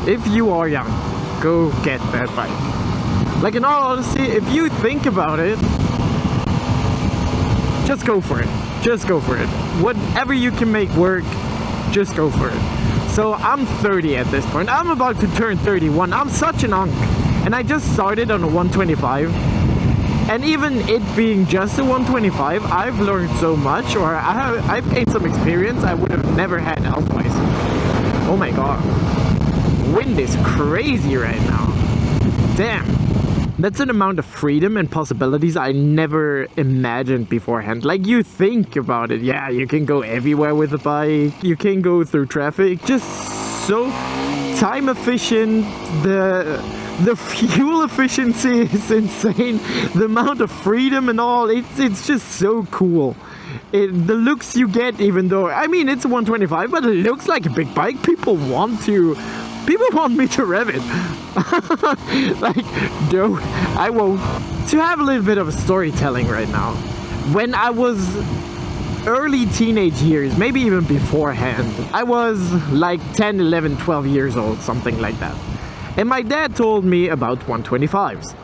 if you are young, go get that bike. Like, in all honesty, if you think about it, just go for it. Just go for it. Whatever you can make work, just go for it. So I'm 30 at this point. I'm about to turn 31. I'm such an unk. And I just started on a 125. And even it being just a 125, I've learned so much, or I've gained some experience I would have never had otherwise. Oh my god. Wind is crazy right now. Damn. That's an amount of freedom and possibilities I never imagined beforehand. Like, you think about it, yeah, you can go everywhere with a bike, you can go through traffic, just so time efficient, the fuel efficiency is insane, the amount of freedom and all, it's just so cool. The looks you get, even though, I mean, it's a 125, but it looks like a big bike. People want me to rev it. Like, no, I won't. To have a little bit of a storytelling right now, when I was early teenage years, maybe even beforehand, I was like 10, 11, 12 years old, something like that. And my dad told me about 125s.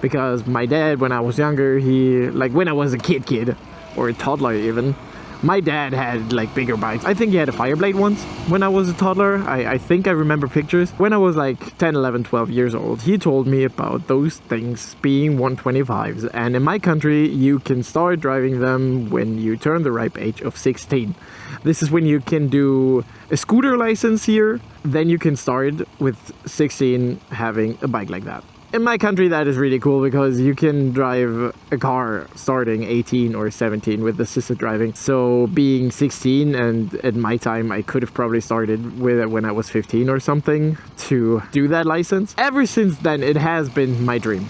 Because my dad, when I was younger, when I was a kid, or a toddler even, my dad had like bigger bikes. I think he had a Fireblade once when I was a toddler. I think I remember pictures. When I was like 10, 11, 12 years old, he told me about those things being 125s. And in my country, you can start driving them when you turn the ripe age of 16. This is when you can do a scooter license here. Then you can start with 16 having a bike like that. In my country, that is really cool because you can drive a car starting 18 or 17 with assisted driving. So being 16, and at my time, I could have probably started with it when I was 15 or something to do that license. Ever since then, it has been my dream.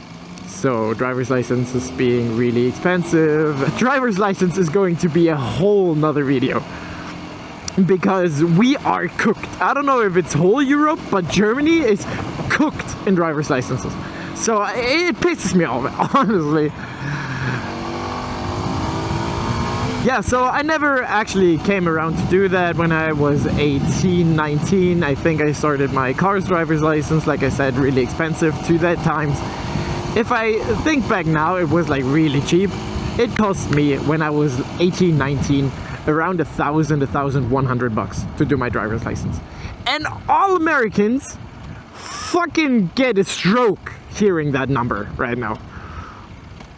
So driver's license is being really expensive. Driver's license is going to be a whole nother video. Because we are cooked. I don't know if it's whole Europe, but Germany is cooked in driver's licenses. So it pisses me off, honestly. Yeah, so I never actually came around to do that when I was 18, 19. I think I started my car's driver's license, like I said, really expensive to that times. If I think back now, it was like really cheap. It cost me, when I was 18, 19, around $1,100 to do my driver's license. And all Americans fucking get a stroke hearing that number right now.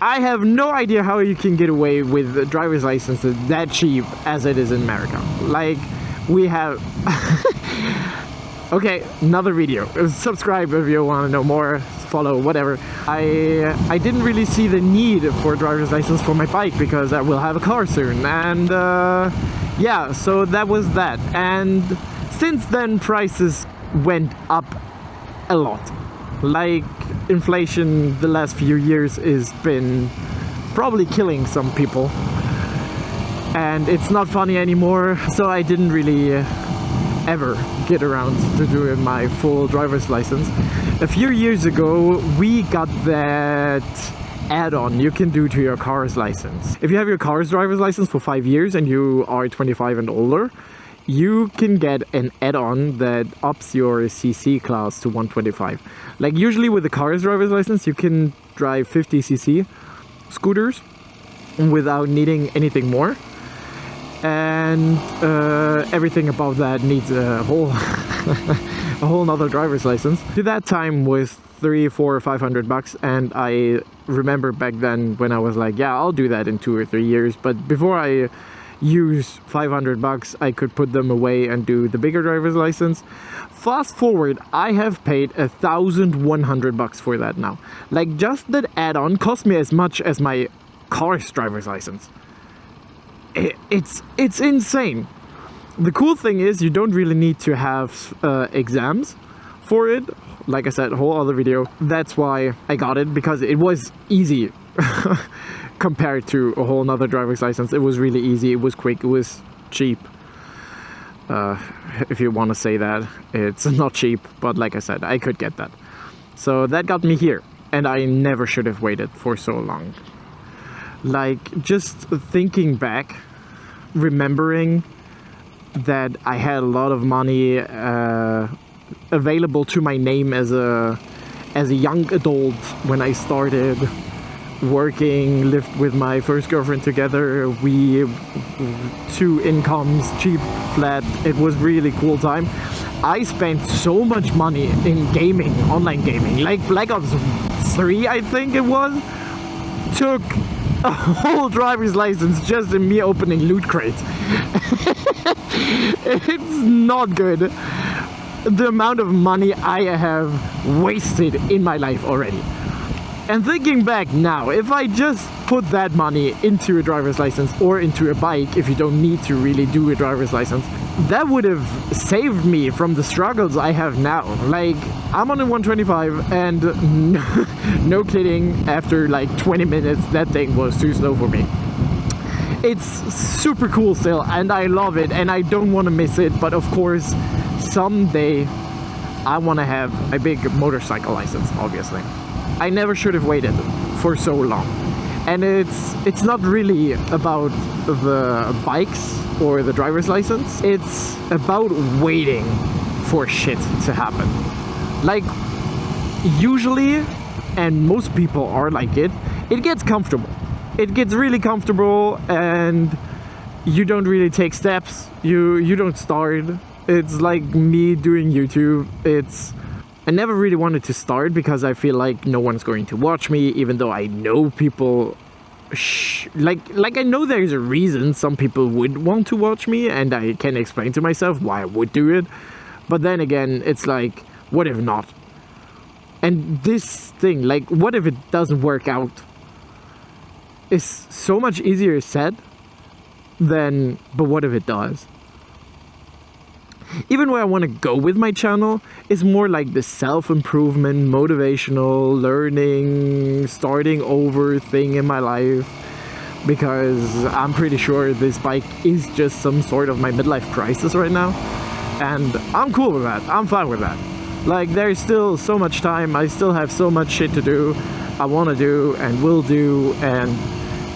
I have no idea how you can get away with a driver's license that cheap as it is in America. Like, we have... Okay, another video. Subscribe if you want to know more, follow, whatever. I didn't really see the need for a driver's license for my bike because I will have a car soon. And yeah, so that was that. And since then, prices went up a lot. Like, inflation the last few years has been probably killing some people. And it's not funny anymore, so I didn't really ever get around to doing my full driver's license. A few years ago, we got that add-on you can do to your car's license. If you have your car's driver's license for 5 years and you are 25 and older, you can get an add-on that ups your CC class to 125. Like, usually with the car's driver's license, you can drive 50cc scooters without needing anything more. And everything above that needs a whole a whole nother driver's license. To that time was $300, $400, $500, and I remember back then when I was like, yeah, I'll do that in 2 or 3 years. But before I use $500, I could put them away and do the bigger driver's license. Fast forward, I have paid $1,100 for that now. Like, just that add-on cost me as much as my car's driver's license. It's insane. The cool thing is you don't really need to have exams for it. Like I said, whole other video. That's why I got it, because it was easy compared to a whole nother driver's license. It was really easy, it was quick, it was cheap. If you want to say that. It's not cheap, but like I said, I could get that. So that got me here, and I never should have waited for so long. Like, just thinking back, remembering that I had a lot of money available to my name as a young adult when I started working, lived with my first girlfriend together. We 2 incomes, cheap flat. It was really cool time. I spent so much money in gaming, online gaming, like Black Ops 3, I think it was. Took a whole driver's license just in me opening loot crates. It's not good. The amount of money I have wasted in my life already. And thinking back now, if I just put that money into a driver's license or into a bike, if you don't need to really do a driver's license, that would have saved me from the struggles I have now. Like, I'm on a 125 and no kidding, after like 20 minutes, that thing was too slow for me. It's super cool still, and I love it, and I don't want to miss it, but of course, someday I want to have a big motorcycle license, obviously. I never should have waited for so long. And it's not really about the bikes or the driver's license. It's about waiting for shit to happen. Like, usually, and most people are like it gets comfortable. It gets really comfortable and you don't really take steps. You don't start. It's like me doing YouTube. I never really wanted to start because I feel like no one's going to watch me, even though I know people like I know there's a reason some people would want to watch me, and I can explain to myself why I would do it. But then again, it's like, what if not? And this thing, like, what if it doesn't work out? Is so much easier said than, but what if it does? Even where I want to go with my channel is more like the self-improvement, motivational, learning, starting over thing in my life. Because I'm pretty sure this bike is just some sort of my midlife crisis right now. And I'm cool with that. I'm fine with that. Like, there's still so much time. I still have so much shit to do. I want to do and will do. And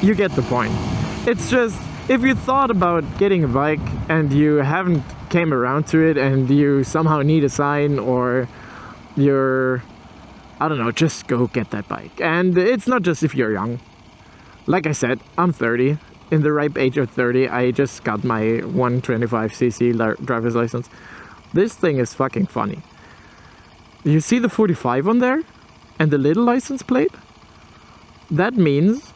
you get the point. It's just, if you thought about getting a bike and you haven't came around to it and you somehow need a sign, or you're, I don't know, just go get that bike. And it's not just if you're young. Like I said, I'm 30. In the ripe age of 30, I just got my 125cc driver's license. This thing is fucking funny. You see the 45 on there? And the little license plate? That means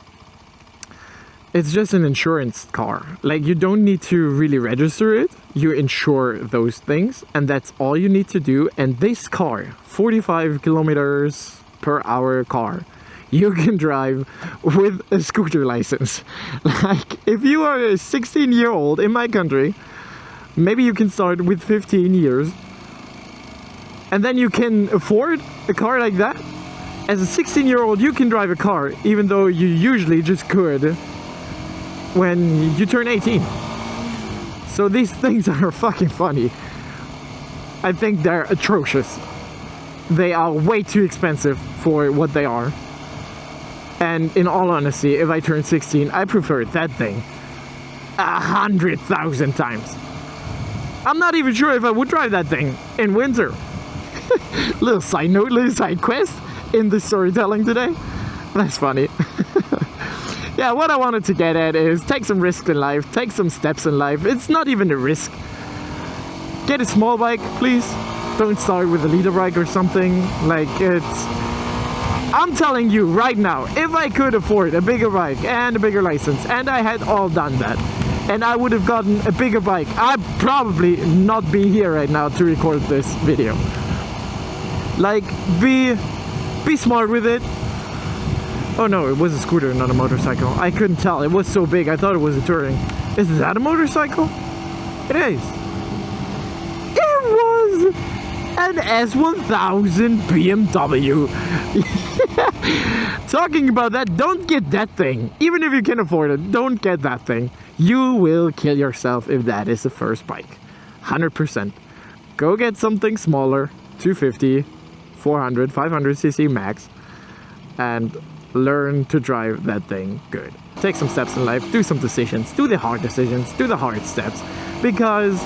it's just an insurance car. Like, you don't need to really register it. You insure those things, and that's all you need to do. And this car, 45 kilometers per hour car, you can drive with a scooter license. Like, if you are a 16-year-old in my country, maybe you can start with 15 years, and then you can afford a car like that. As a 16-year-old, you can drive a car, even though you usually just could when you turn 18. So these things are fucking funny. I think they're atrocious. They are way too expensive for what they are. And in all honesty, if I turn 16, I prefer that thing 100,000 times. I'm not even sure if I would drive that thing in winter. Little side note, little side quest in the storytelling today. That's funny. Yeah, what I wanted to get at is take some risks in life, take some steps in life. It's not even a risk. Get a small bike, please. Don't start with a leader bike or something. Like, I'm telling you right now, if I could afford a bigger bike and a bigger license, and I had all done that, and I would have gotten a bigger bike, I'd probably not be here right now to record this video. Like, be smart with it. Oh no, it was a scooter, not a motorcycle. I couldn't tell. It was so big, I thought it was a touring. Is that a motorcycle? It is. It was an S1000 BMW. Talking about that, don't get that thing. Even if you can afford it, don't get that thing. You will kill yourself if that is the first bike. 100%. Go get something smaller, 250, 400, 500cc max, and learn to drive that thing good. Take some steps in life, do some decisions, do the hard decisions, do the hard steps. Because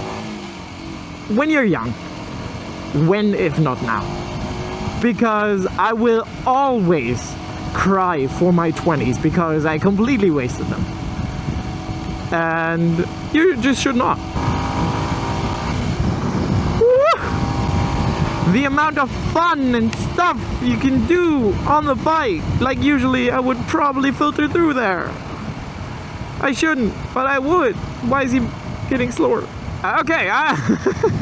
when you're young, When, if not now? Because I will always cry for my 20s because I completely wasted them. And you just should not. The amount of fun and stuff you can do on the bike. Like usually I would probably filter through there. I shouldn't, but I would. Why is he getting slower? Okay,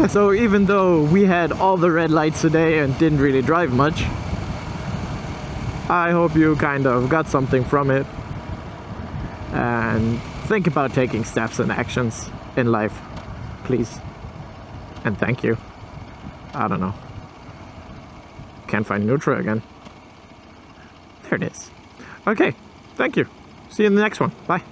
so even though we had all the red lights today and didn't really drive much, I hope you kind of got something from it. And think about taking steps and actions in life, please. And thank you. I don't know. Can't find neutral again. There it is. Okay, thank you. See you in the next one. Bye.